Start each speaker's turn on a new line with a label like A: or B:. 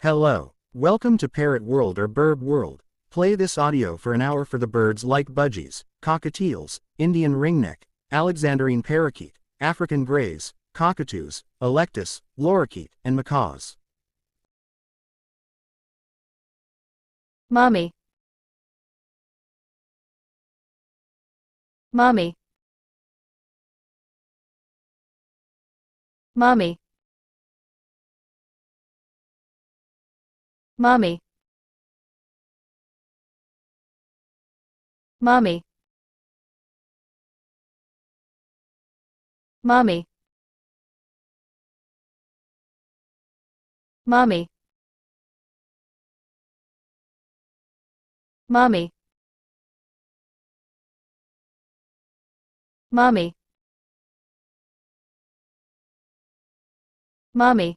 A: Hello. Welcome to Parrot World or Bird World. Play this audio for an hour for the birds like budgies, cockatiels, Indian ringneck, Alexandrine parakeet, African greys, cockatoos, electus, lorikeet, and macaws.
B: Mommy. Mommy. Mommy. Mommy. Mommy. Mommy. Mommy. Mommy. Mommy. Mommy.